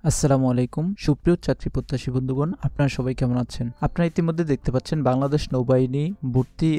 আসসালামু আলাইকুম সুপ্রিয় চাকরি প্রত্যাশী বন্ধুগণ, আপনারা সবাই কেমন আছেন? আপনারা ইতিমধ্যে দেখতে পাচ্ছেন বাংলাদেশ নৌবাহিনী ভর্তি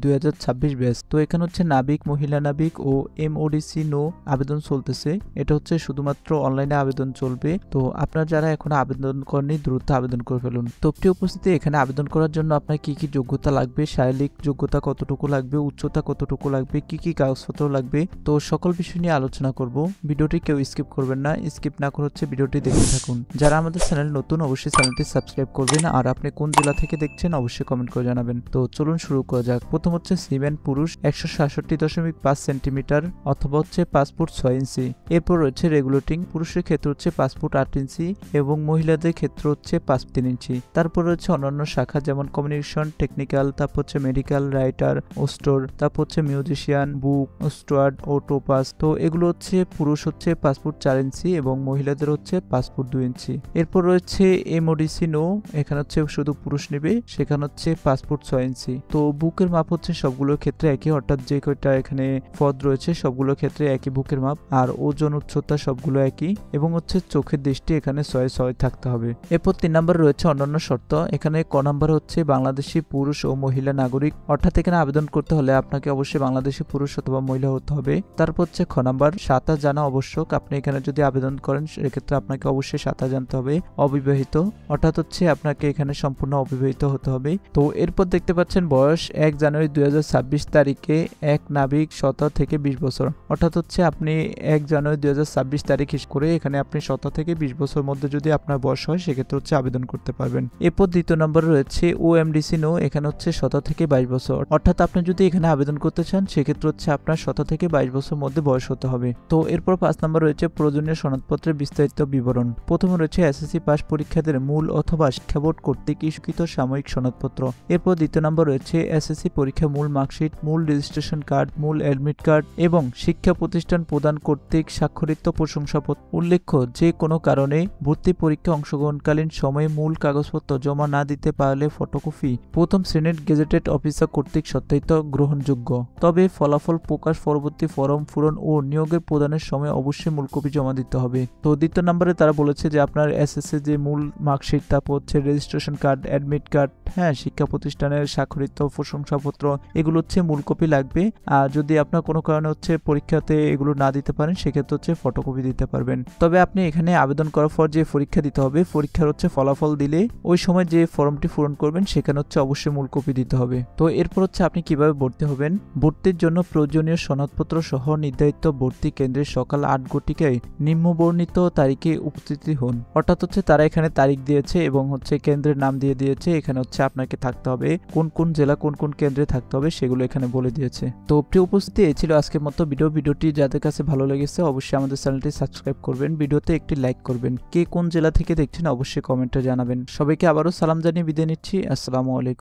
2026 ব্যাচ। তো এখানে হচ্ছে নাবিক, মহিলা নাবিক ও এমওডিসি নৌ আবেদন চলতেছে। এটা হচ্ছে শুধুমাত্র অনলাইনে আবেদন চলবে। তো আপনারা যারা এখনো আবেদন করেননি দ্রুত আবেদন করে ফেলুন। তো প্রিয় উপস্থিতি, এখানে আবেদন করার জন্য আপনার কি কি যোগ্যতা লাগবে, শারীরিক যোগ্যতা কতটুকু লাগবে, উচ্চতা কতটুকু লাগবে, কি কি কাগজপত্র লাগবে, তো সকল বিষয় নিয়ে আলোচনা করব। ভিডিওটি কেউ স্কিপ করবেন না, স্কিপ না করে হচ্ছে ভিডিওটি দেখতে থাকুন। যারা আমাদের চ্যানেল নতুন অবশ্যই চ্যানেলটি সাবস্ক্রাইব করবেন, আর আপনি কোন জেলা থেকে দেখছেন অবশ্যই কমেন্ট করে জানাবেন। তো চলুন শুরু করা যাক। প্রথম হচ্ছে সিমেন পুরুষ 166.5 সেন্টিমিটার অথবা হচ্ছে 5 ফুট 6 ইঞ্চি। এরপর রয়েছে রেগুলেটিং, পুরুষের ক্ষেত্রে হচ্ছে 5 ফুট 8 ইঞ্চি এবং মহিলাদের ক্ষেত্রে হচ্ছে 5 ফুট 3 ইঞ্চি। তারপর রয়েছে অন্যান্য শাখা যেমন কমিউনিকেশন, টেকনিক্যাল, তারপর হচ্ছে মেডিকেল, রাইটার, স্টোর, তারপর হচ্ছে মিউজিশিয়ান, বুক, স্টুয়ার্ড ও টোপাস। তো এগুলো হচ্ছে পুরুষ হচ্ছে 5 ফুট 4 ইঞ্চি এবং মহিলাদের হচ্ছে 5 ফুট 2 ইঞ্চি। এরপর রয়েছে এমওডিসি নো, এখানে হচ্ছে শুধু পুরুষ নেবে, সেখানে হচ্ছে 5 ফুট 6 ইঞ্চি। তো বুকের মাপ হচ্ছে সবগুলোর ক্ষেত্রে একই, অর্থাৎ যে কয়টা এখানে পদ রয়েছে সবগুলোর ক্ষেত্রে একই বুকের মাপ, আর ওজন উচ্চতা সবগুলো একই, এবং হচ্ছে চোখের দৃষ্টি এখানে 6/6 থাকতে হবে। এরপর 3 নম্বর রয়েছে অন্যান্য শর্ত। এখানে ক নম্বর হচ্ছে বাংলাদেশি পুরুষ ও মহিলা নাগরিক, অর্থাৎ এখানে আবেদন করতে হলে আপনাকে অবশ্যই বাংলাদেশি পুরুষ অথবা মহিলা হতে হবে। তারপর হচ্ছে খ নম্বর সাঁতার জানা আবশ্যক। আপনি এখানে যদি আবেদন করেন সেক্ষেত্রে আপনাকে অবশ্যই সাঁতার জানতে হবে। অবিবাহিত, অর্থাৎ হচ্ছে আপনাকে এখানে সম্পূর্ণ অবিবাহিত হতে হবে। তো এরপর দেখতে পাচ্ছেন বয়স 1 জানুয়ারি 2026 তারিখে এক নাবিক 17 থেকে 20 বছর, অর্থাৎ হচ্ছে আপনি 1 জানুয়ারি 2026 তারিখ হিসেবে করে এখানে আপনি 17 থেকে 20 বছর মধ্যে যদি আপনার বয়স হয় সেক্ষেত্রে হচ্ছে আবেদন করতে পারবেন। এরপর দ্বিতীয় নম্বরে রয়েছে ওএমডিসি নো, এখানে হচ্ছে 17 থেকে 22 বছর, অর্থাৎ আপনি যদি এখানে আবেদন করতে চান সেক্ষেত্রে হচ্ছে আপনার 17 থেকে 22 বছর মধ্যে বয়স হতে হবে। তো এরপর 5 নম্বর রয়েছে প্রয়োজনীয় সনদপত্রের বিস্তারিত বিবরণ। প্রথমে রয়েছে এসএসসি পাস পরীক্ষার্থীদের মূল অথবা শিক্ষা বোর্ড কর্তৃক ইস্যুকৃত সাময়িক সনদপত্র। এরপর দ্বিতীয় নম্বর রয়েছে এসএসসি পরীক্ষা মূল মার্কশিট, মূল রেজিস্ট্রেশন কার্ড, মূল অ্যাডমিট কার্ড এবং শিক্ষা প্রতিষ্ঠান প্রদান কর্তৃক স্বাক্ষরিত প্রশংসাপত্র। উল্লেখ্য, যে কোনো কারণে ভর্তি পরীক্ষা অংশগ্রহণকালীন সময়ে মূল কাগজপত্র জমা না দিতে পারলে ফটোকপি প্রথম শ্রেণীর গেজেটেড অফিসার কর্তৃক সত্যায়িত গ্রহণযোগ্য। তবে ফলাফল প্রকাশ পরবর্তী ফরম পূরণ ও নিয়োগের প্রদানের সময় অবশ্যই মূল কপি জমা দিতে হবে। তো দ্বিতীয় নম্বরে তারা বলেছে যে আপনার এসএসসি যে মূল মার্কশিট, তারপর হচ্ছে রেজিস্ট্রেশন কার্ড, অ্যাডমিট কার্ড, শিক্ষা প্রতিষ্ঠানের স্বাক্ষরিত প্রশংসাপত্র, এগুলো হচ্ছে মূল কপি লাগবে। আর যদি আপনার কোনো কারণে হচ্ছে পরীক্ষাতে এগুলো না দিতে পারেন সেক্ষেত্রে হচ্ছে ফটোকপি দিতে পারবেন। তবে আপনি এখানে আবেদন করার পর যে পরীক্ষা দিতে হবে, পরীক্ষার হচ্ছে ফলাফল দিলে ওই সময় যে ফর্মটি পূরণ করবেন সেখানে হচ্ছে অবশ্যই মূল কপি দিতে হবে। তো এরপর হচ্ছে আপনি কিভাবে ভর্তি হবেন। ভর্তির জন্য প্রয়োজনীয় সনদপত্র সহ নির্ধারিত ভর্তি কেন্দ্রে সকাল 8 ঘটিকায় নিম্নবর্ণিত তারিখে উপস্থিত হন। অর্থাৎ হচ্ছে তারা এখানে তারিখ দিয়েছে এবং হচ্ছে কেন্দ্রের নাম দিয়ে দিয়েছে। এখানে হচ্ছে আপনাকে থাকতে হবে, কোন কোন জেলা কোন কোন কেন্দ্রে থাকতে হবে সেগুলো এখানে বলে দিয়েছে। তো প্রিয় উপস্থিতি, এই ছিল আজকের মতো ভিডিওটি যাদের কাছে ভালো লেগেছে অবশ্যই আমাদের চ্যানেলটি সাবস্ক্রাইব করবেন, ভিডিওতে একটি লাইক করবেন। কে কোন জেলা থেকে দেখছেন অবশ্যই কমেন্টে জানাবেন। সবাইকে আবারও সালাম জানিয়ে বিদায় নিচ্ছি। আসসালামু আলাইকুম।